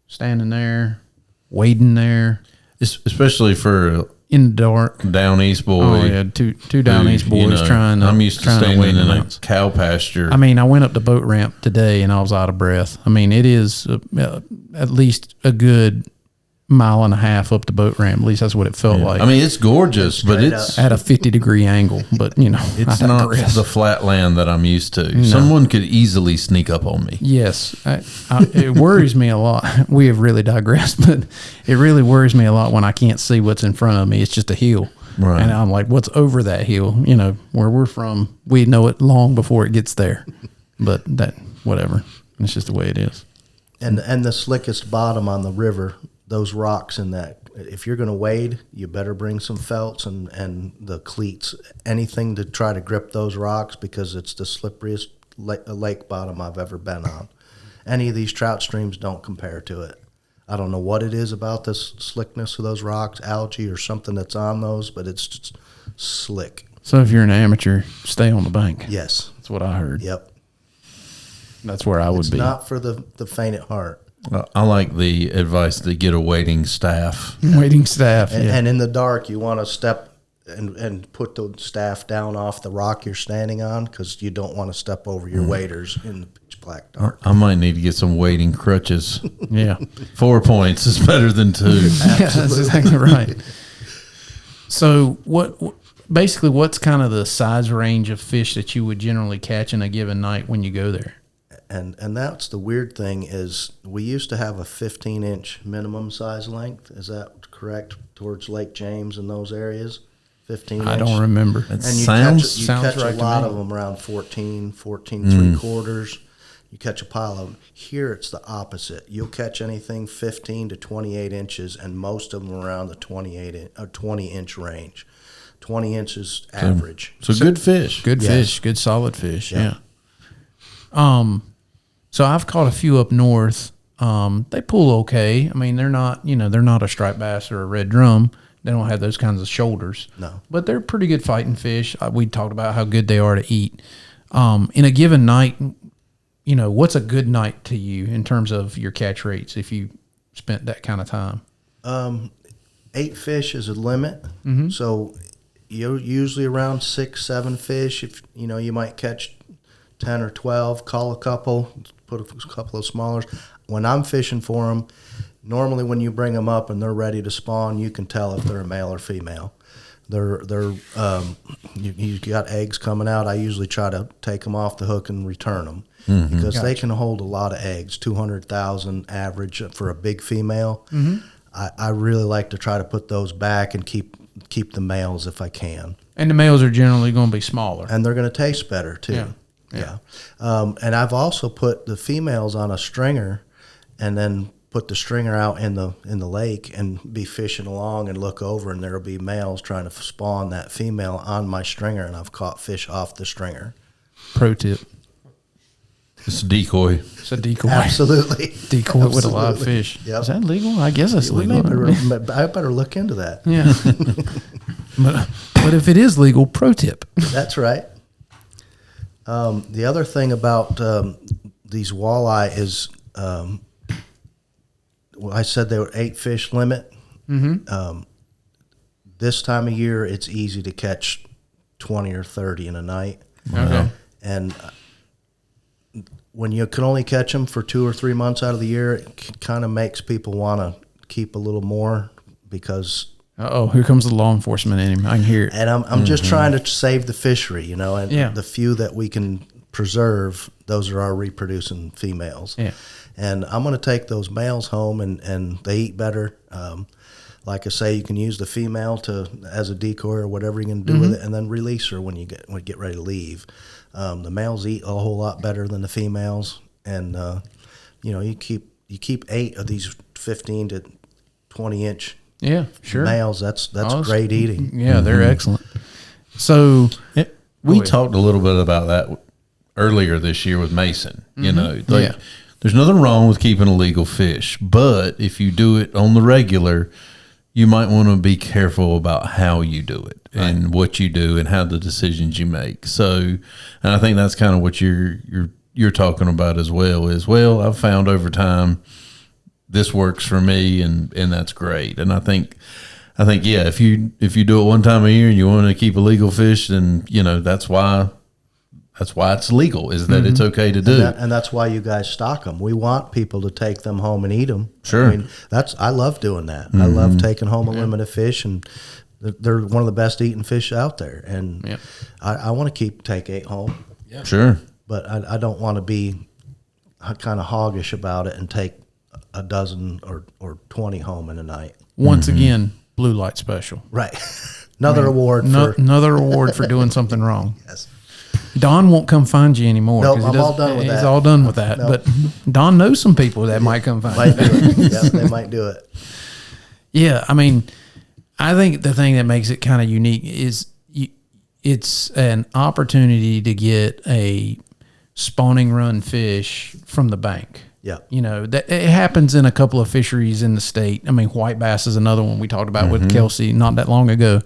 standing there, wading there, especially for in the dark, down east boy. Oh yeah, two down east boys trying to. I'm used to standing in a cow pasture. I mean, I went up the boat ramp today and I was out of breath. I mean, it is at least a good mile and a half up the boat ramp. At least that's what it felt like. I mean, it's gorgeous, but it's at a 50-degree angle. But it's not the flat land that I'm used to. No. Someone could easily sneak up on me. Yes, it worries me a lot. We have really digressed, but it really worries me a lot when I can't see what's in front of me. It's just a hill, right? And I'm like, what's over that hill? Where we're from, we know it long before it gets there. But whatever. It's just the way it is. And the slickest bottom on the river. Those rocks in that, if you're going to wade, you better bring some felts and the cleats, anything to try to grip those rocks, because it's the slipperiest lake bottom I've ever been on. Any of these trout streams don't compare to it. I don't know what it is about this slickness of those rocks, algae or something that's on those, but it's just slick. So if you're an amateur, stay on the bank. Yes. That's what I heard. Yep. That's where I would be. It's not for the faint at heart. I like the advice to get a waiting staff. Waiting staff, and in the dark, you want to step and put the staff down off the rock you're standing on, because you don't want to step over your waders in the pitch black dark. I might need to get some wading crutches. Yeah. 4 points is better than 2. Yeah, that's exactly right. So what's kind of the size range of fish that you would generally catch in a given night when you go there? And that's the weird thing is we used to have a 15-inch minimum size length. Is that correct? Towards Lake James and those areas? 15-inch? I don't remember. And you catch a lot of them around 14 3/4. You catch a pile of them. Here it's the opposite. You'll catch anything 15 to 28 inches, and most of them around the 20-inch range. 20 inches average. So good fish. Good fish. Good solid fish, yeah. So I've caught a few up north. They pull okay. I mean, they're not a striped bass or a red drum. They don't have those kinds of shoulders. No. But they're pretty good fighting fish. We talked about how good they are to eat. In a given night, what's a good night to you in terms of your catch rates if you spent that kind of time? 8 fish is a limit. Mm-hmm. So you're usually around 6, 7 fish. If you might catch 10 or 12, call a couple, put a couple of smallers. When I'm fishing for them, normally when you bring them up and they're ready to spawn, you can tell if they're a male or female. You got eggs coming out. I usually try to take them off the hook and return them, because they can hold a lot of eggs, 200,000 average for a big female. Mm-hmm. I really like to try to put those back and keep the males if I can. And the males are generally going to be smaller. And they're going to taste better too. Yeah. And I've also put the females on a stringer and then put the stringer out in the lake and be fishing along and look over, and there'll be males trying to spawn that female on my stringer, and I've caught fish off the stringer. Pro tip. It's a decoy. It's a decoy. Absolutely. Decoy with a live fish. Yep. Is that legal? I guess it's legal. I better look into that. Yeah. But if it is legal, pro tip. That's right. The other thing about these walleye is, I said they were 8 fish limit. Mm-hmm. This time of year, it's easy to catch 20 or 30 in a night. Okay. And when you can only catch them for 2 or 3 months out of the year, it kind of makes people want to keep a little more, because Oh, here comes the law enforcement in him. I can hear it. And I'm just trying to save the fishery, you know, and the few that we can preserve, those are our reproducing females. Yeah. And I'm going to take those males home, and they eat better. Like I say, you can use the female as a decoy or whatever you can do with it, and then release her when you get ready to leave. The males eat a whole lot better than the females, and you know, you keep 8 of these 15 to 20 inch males. That's great eating. Yeah, they're excellent. So we talked a little bit about that earlier this year with Mason. You know, there's nothing wrong with keeping illegal fish, but if you do it on the regular, you might want to be careful about how you do it and what you do and how the decisions you make. So, and I think that's kind of what you're talking about as well. I've found over time this works for me, and that's great. And I think if you do it one time a year and you want to keep illegal fish, then you know that's why it's legal, is that it's okay to do. And that's why you guys stock them. We want people to take them home and eat them. Sure. I mean, I love doing that. I love taking home a limited fish, and they're one of the best eating fish out there. And I want to take 8 home. Yeah. Sure. But I don't want to be kind of hoggish about it and take a dozen or 20 home in a night. Once again, blue light special. Right. Another award for doing something wrong. Yes. Don won't come find you anymore. Nope, I'm all done with that. He's all done with that. Nope. But Don knows some people that might come find you. They might do it. Yeah, I mean, I think the thing that makes it kind of unique is it's an opportunity to get a spawning run fish from the bank. Yeah. You know, that it happens in a couple of fisheries in the state. I mean, white bass is another one we talked about with Kelsey not that long ago.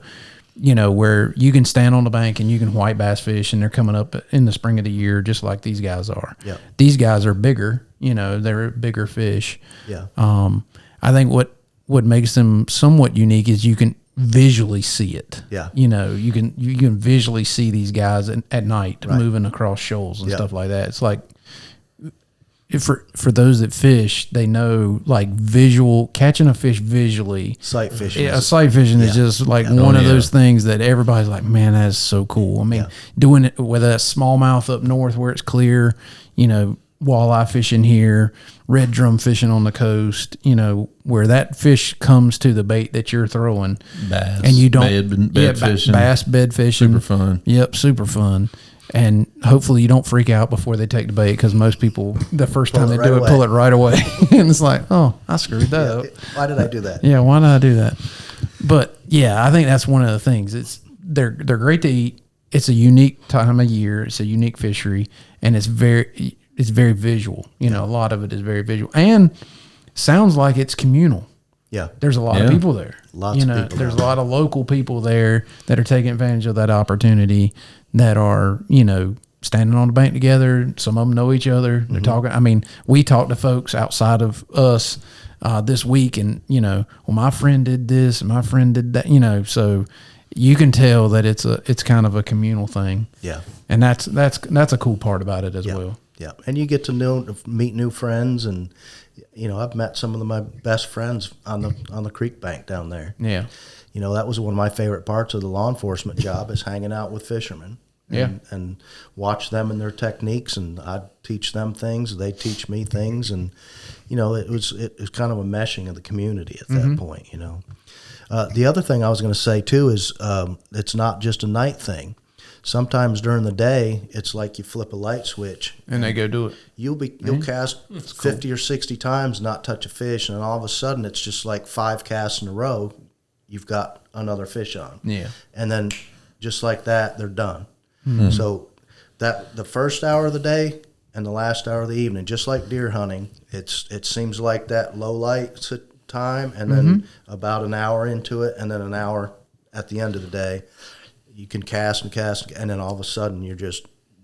You know, where you can stand on the bank and you can white bass fish, and they're coming up in the spring of the year just like these guys are. Yeah. These guys are bigger, you know, they're bigger fish. Yeah. I think what makes them somewhat unique is you can visually see it. Yeah. You know, you can visually see these guys at night moving across shoals and stuff like that. It's like, for those that fish, they know like catching a fish visually. Sight fishing. Yeah, sight fishing is just like one of those things that everybody's like, man, that's so cool. I mean, doing it, whether that's smallmouth up north where it's clear, you know, walleye fishing here, red drum fishing on the coast, you know, where that fish comes to the bait that you're throwing. Bass, and you don't bed fishing. Bass, bed fishing. Super fun. Yep, super fun. And hopefully you don't freak out before they take the bait, because most people, the first time they do it, pull it right away. And it's like, oh, I screwed that up. Why did I do that? Yeah, why did I do that? But yeah, I think that's one of the things. They're great to eat. It's a unique time of year. It's a unique fishery, and it's very visual. You know, a lot of it is very visual, and sounds like it's communal. Yeah, there's a lot of people there. Lots of people. There's a lot of local people there that are taking advantage of that opportunity, that are, you know, standing on the bank together. Some of them know each other. They're talking. I mean, we talk to folks outside of us this week, and, you know, well, my friend did this and my friend did that, you know, so you can tell that it's kind of a communal thing. Yeah. And that's a cool part about it as well. Yeah. And you get to meet new friends, and, you know, I've met some of my best friends on the creek bank down there. Yeah. You know, that was one of my favorite parts of the law enforcement job, is hanging out with fishermen. And watch them and their techniques, and I'd teach them things, they teach me things, and, you know, it was kind of a meshing of the community at that point, you know. The other thing I was going to say too is it's not just a night thing. Sometimes during the day, it's like you flip a light switch and they go do it. You'll cast 50 or 60 times, not touch a fish, and all of a sudden it's just like 5 casts in a row. You've got another fish on. Yeah. And then just like that, they're done. Mm-hmm. So that the first hour of the day and the last hour of the evening, just like deer hunting, it seems like that low light time, and then about an hour into it, and then an hour at the end of the day, you can cast and cast, and then all of a sudden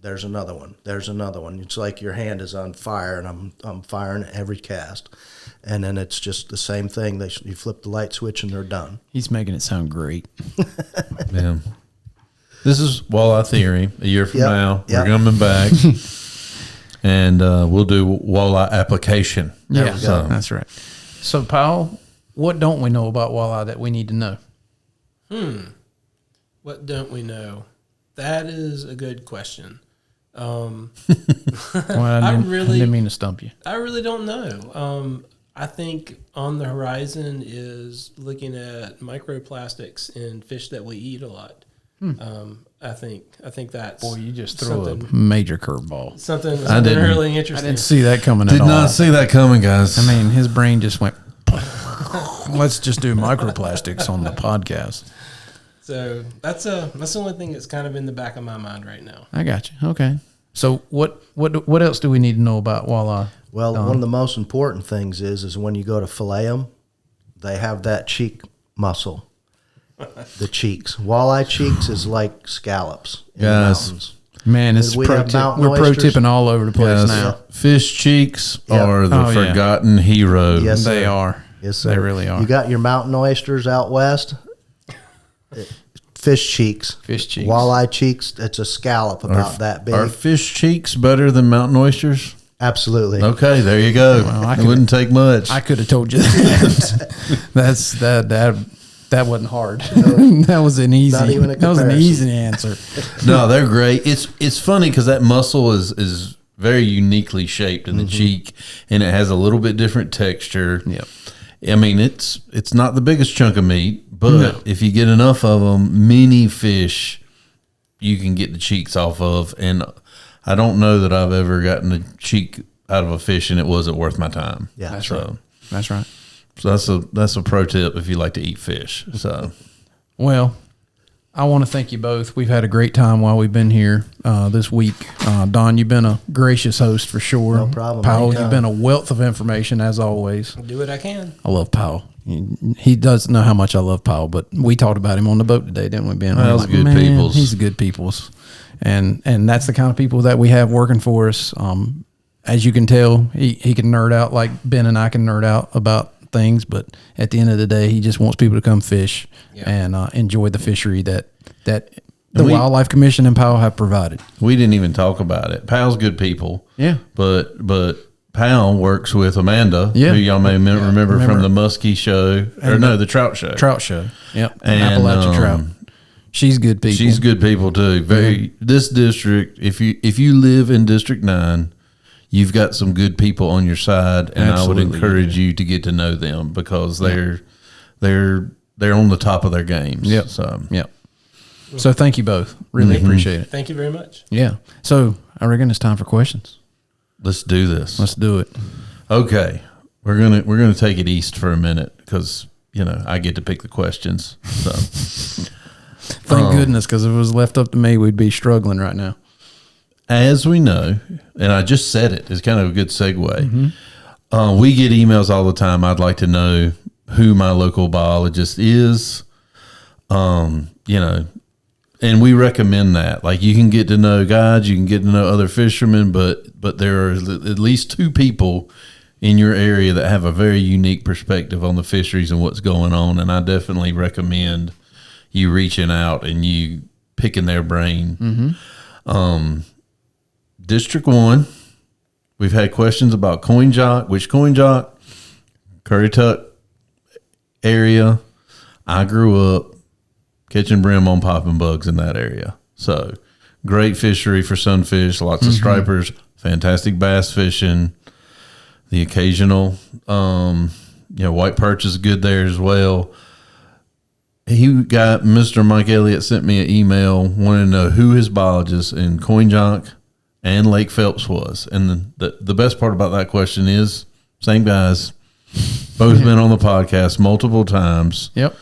there's another one. It's like your hand is on fire, and I'm firing every cast. And then it's just the same thing. You flip the light switch and they're done. He's making it sound great. Yeah. This is Walleye Theory. A year from now, we're coming back, and we'll do walleye application. Yeah, that's right. So, Powell, what don't we know about walleye that we need to know? What don't we know? That is a good question. Well, I didn't mean to stump you. I really don't know. I think on the horizon is looking at microplastics in fish that we eat a lot. I think that's Boy, you just threw a major curveball. Something really interesting. I didn't see that coming. Did not see that coming, guys. I mean, his brain just went. Let's just do microplastics on the podcast. So that's the only thing that's kind of in the back of my mind right now. I got you. Okay. So what else do we need to know about walleye? Well, one of the most important things is when you go to fillet them, they have that cheek muscle. The cheeks. Walleye cheeks is like scallops in the mountains. Man, it's we're pro tipping all over the place now. Fish cheeks are the forgotten hero. Yes, they are. Yes, sir. They really are. You got your mountain oysters out west. Fish cheeks. Fish cheeks. Walleye cheeks, it's a scallop about that big. Are fish cheeks better than mountain oysters? Absolutely. Okay, there you go. Well, it wouldn't take much. I could have told you that. That wasn't hard. That was an easy. Not even a comparison. That was an easy answer. No, they're great. It's funny because that muscle is very uniquely shaped in the cheek, and it has a little bit different texture. Yep. I mean, it's not the biggest chunk of meat, but if you get enough of them, many fish you can get the cheeks off of. And I don't know that I've ever gotten a cheek out of a fish and it wasn't worth my time. Yeah, that's right. That's right. So that's a pro tip if you like to eat fish. So, well, I want to thank you both. We've had a great time while we've been here this week. Don, you've been a gracious host for sure. No problem. Powell, you've been a wealth of information as always. I'll do what I can. I love Powell. He doesn't know how much I love Powell, but we talked about him on the boat today, didn't we, Ben? Those good peoples. He's a good peoples. And that's the kind of people that we have working for us. As you can tell, he can nerd out like Ben and I can nerd out about things, but at the end of the day, he just wants people to come fish and enjoy the fishery that the Wildlife Commission and Powell have provided. We didn't even talk about it. Powell's good people. Yeah. But Powell works with Amanda, who y'all may remember from the Muskie show, the Trout show. Trout show. Yep. And Appalachian Trout. She's good people. She's good people too. This district, if you live in District 9, you've got some good people on your side, and absolutely, I would encourage you to get to know them because they're on the top of their games. Yep. So thank you both. Really appreciate it. Thank you very much. Yeah. So I reckon it's time for questions. Let's do this. Let's do it. Okay. We're gonna take it east for a minute because I get to pick the questions. So thank goodness, because if it was left up to me, we'd be struggling right now. As we know, and I just said it, it's kind of a good segue. We get emails all the time. I'd like to know who my local biologist is, and we recommend that. Like, you can get to know guides, you can get to know other fishermen, but there are at least 2 people in your area that have a very unique perspective on the fisheries and what's going on, and I definitely recommend you reaching out and you picking their brain. District 1, we've had questions about coin jock, which coin jock, Currituck area. I grew up catching brim on popping bugs in that area. So great fishery for sunfish, lots of stripers, fantastic bass fishing, the occasional, white perch is good there as well. Mr. Mike Elliott sent me an email wanting to know who his biologist in coin jock and Lake Phelps was. And the best part about that question is, same guys, both been on the podcast multiple times. Yep.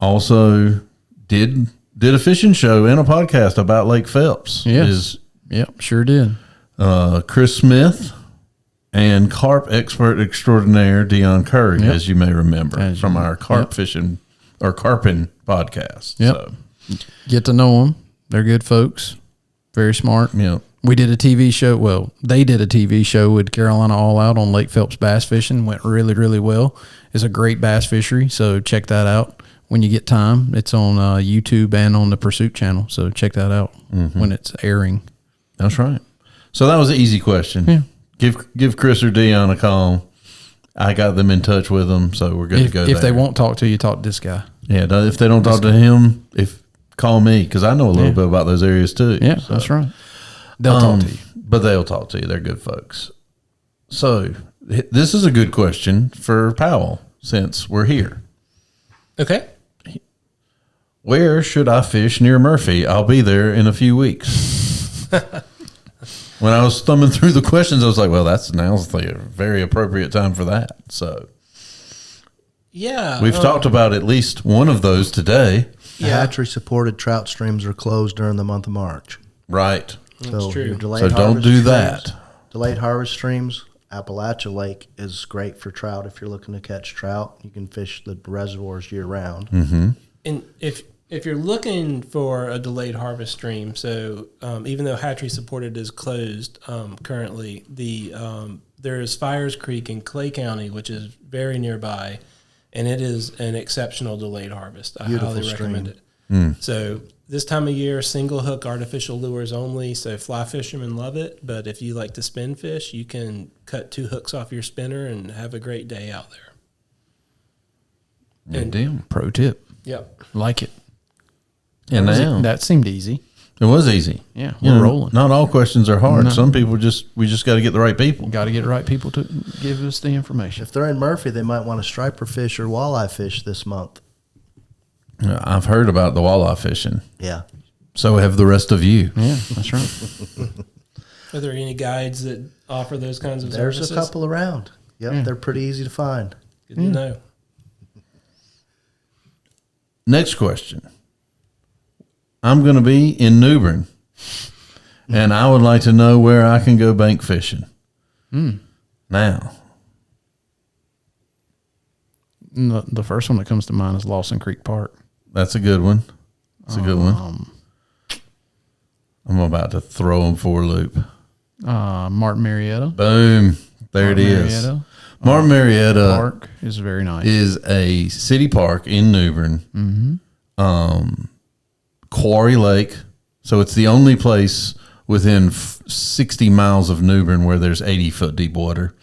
Also did a fishing show and a podcast about Lake Phelps. Yes. Yep, sure did. Chris Smith and carp expert extraordinaire Dion Curry, as you may remember from our carp fishing or carping podcast. Yep. So get to know them. They're good folks. Very smart. Yeah. We did a TV show. Well, they did a TV show with Carolina All Out on Lake Phelps bass fishing. Went really, really well. It's a great bass fishery, so check that out when you get time. It's on YouTube and on the Pursuit channel, so check that out when it's airing. That's right. So that was an easy question. Yeah. Give Chris or Dion a call I got them in touch with them, so we're good to go. If they there. won't talk to you, talk to this guy. Yeah, if they don't talk to him, call me because I know a little bit about those areas too. Yeah, so. that's right. They'll talk to you. But they'll talk to you. They're good folks. So this is a good question for Powell since we're here. Okay. Where should I fish near Murphy? I'll be there in a few weeks. When I was thumbing through the questions, I was like, well, now's the very appropriate time for that. So yeah, we've talked about at least one of those today. The hatchery-supported trout streams are closed during the month of March. Right. That's true. Your delayed So don't harvest do streams- that. Delayed harvest streams, Appalachia Lake is great for trout. If you're looking to catch trout, you can fish the reservoirs year-round. Mm-hmm. And if you're looking for a delayed harvest stream, so even though hatchery supported is closed currently, there is Fires Creek in Clay County, which is very nearby, and it is an exceptional delayed harvest. I Beautiful highly stream. recommend it. So this time of year, single hook artificial lures only. So fly fishermen love it, but if you like to spin fish, you can cut 2 hooks off your spinner and have a great day out there. Good deal. Pro tip. Yep. Like it. And now That seemed easy. it was easy. Yeah, You we're know, rolling. Not all questions are hard. No. Some people we just got to get the right people. Got to get the right people to give us the information. If they're in Murphy, they might want to striper fish or walleye fish this month. I've heard about the walleye fishing. Yeah. So have the rest of you. Yeah, that's right. Are there any guides that offer those kinds of There's services? a couple around. Yep, Yeah. they're pretty easy to find. Good to know. Next question. I'm going to be in New Bern, and I would like to know where I can go bank fishing. Now, The first one that comes to mind is Lawson Creek Park. that's a good one. That's a good one. I'm about to throw them for a loop. Martin Marietta. Boom. There it is. Martin Marietta Park is very nice. is a city park in New Bern. Quarry Lake. So it's the only place within 60 miles of New Bern where there's 80-foot deep water.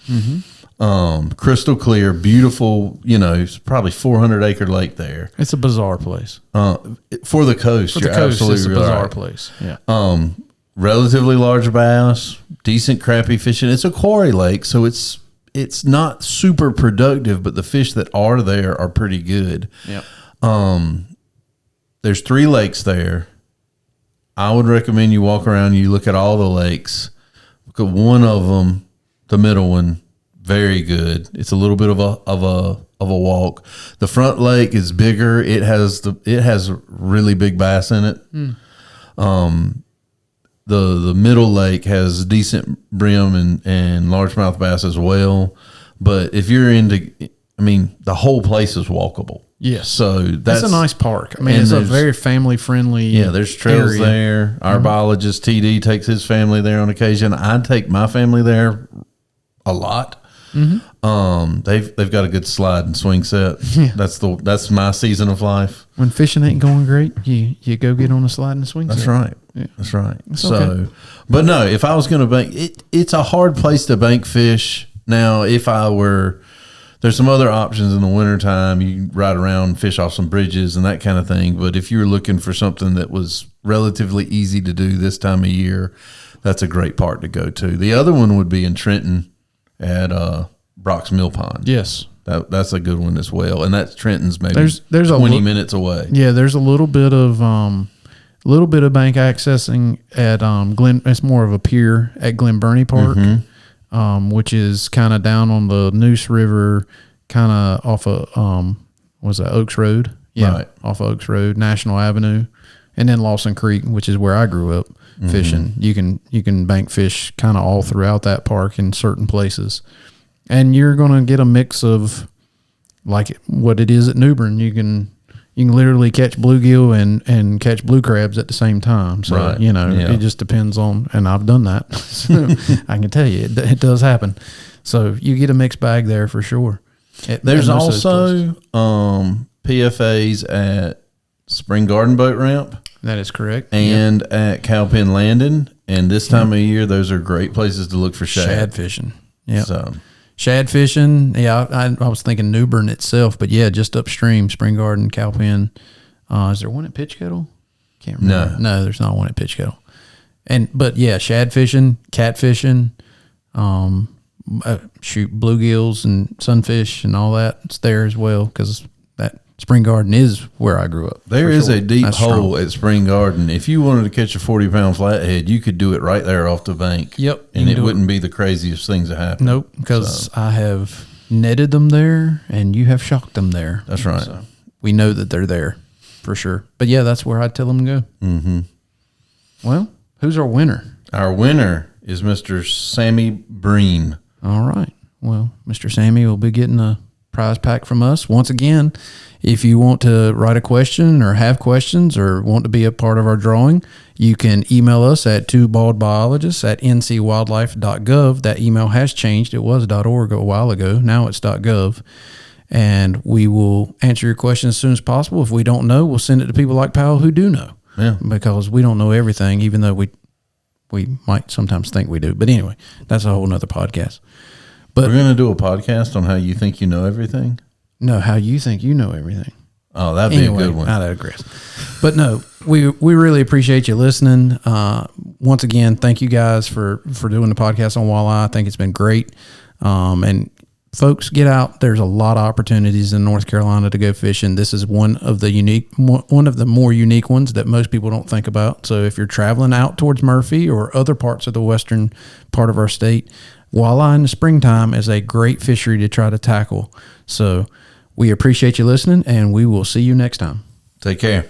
Crystal clear, beautiful, it's probably 400-acre lake there. It's a bizarre place. For the coast, For the you're coast, it's a absolutely bizarre right. place. Yeah. Relatively large bass, decent crappie fishing. It's a quarry lake, so it's not super productive, but the fish that are there are pretty good. Yep. There's 3 lakes there. I would recommend you walk around, you look at all the lakes. Look at one of them, the middle one, very good. It's a little bit of a walk. The front lake is bigger. It has really big bass in it. The middle lake has decent brim and largemouth bass as well. But if you're the whole place is walkable. Yes. So That's a nice park. and It's a there's- very family friendly. Yeah, there's trails area. there. Our biologist TD takes his family there on occasion. I take my family there a lot. They've got a good slide and swing set. Yeah. That's my season of life. When fishing ain't going great, you go get on a slide and swing. That's set. right. Yeah. That's right. It's So, okay. but no, if I was going to bank, it's a hard place to bank fish. Now, there's some other options in the wintertime. You can ride around, fish off some bridges and that kind of thing. But if you're looking for something that was relatively easy to do this time of year, that's a great park to go to. The other one would be in Trenton at Brock's Mill Pond. Yes. That's a good one as well. And that's Trenton's maybe There's a 20 minutes away. Yeah, there's a little bit of bank accessing at Glen. It's more of a pier at Glen Burnie Park, which is kind of down on the Noose River, kind of off of was that Oaks Road? Yeah, Right. off of Oaks Road, National Avenue, and then Lawson Creek, which is where I grew up fishing. You can bank fish kind of all throughout that park in certain places, and you're gonna get a mix of like what it is at New Bern. You can literally catch bluegill and catch blue crabs at the same time. So, Right. It just depends on, and I've done that. So I can tell you it does happen. So you get a mixed bag there for sure. There's at most of those places. also PFAs at Spring Garden Boat Ramp That is correct. and at Cowpen Landing. And this time of year, those are great places to look for Shad fishing. Yeah. So Shad fishing, yeah, I was thinking New Bern itself, but yeah, just upstream, Spring Garden, Cowpen. Is there one at Pitch Kettle? Can't remember. No, there's not one at Pitch Kettle. But yeah, shad fishing, cat fishing, shoot bluegills and sunfish and all that. It's there as well because that Spring Garden is where I grew up. There is a deep hole at Spring Garden. If you wanted to catch a 40-pound flathead, you could do it right there off the bank. Yep. And it wouldn't be the craziest things that happen. Nope, because I have netted them there and you have shocked them there. That's right. So we know that they're there for sure. But yeah, that's where I'd tell them to go. Mm-hmm. Well, who's our winner? Our winner is Mr. Sammy Breen. All right. Well, Mr. Sammy will be getting a prize pack from us. Once again, if you want to write a question or have questions or want to be a part of our drawing, you can email us at twobaldbiologists@ncwildlife.gov. That email has changed. It was .org a while ago. Now it's .gov. And we will answer your question as soon as possible. If we don't know, we'll send it to people like Powell who do know. Yeah. Because we don't know everything, even though we might sometimes think we do. But anyway, that's a whole nother podcast. But we're going to do a podcast on how you think you know everything? No, how you think you know everything. Oh, that'd be a good one. I digress. But no, we really appreciate you listening. Once again, thank you guys for doing the podcast on walleye. I think it's been great. And folks, get out. There's a lot of opportunities in North Carolina to go fishing. This is one of the more unique ones that most people don't think about. So if you're traveling out towards Murphy or other parts of the western part of our state, walleye in the springtime is a great fishery to try to tackle. So we appreciate you listening, and we will see you next time. Take care.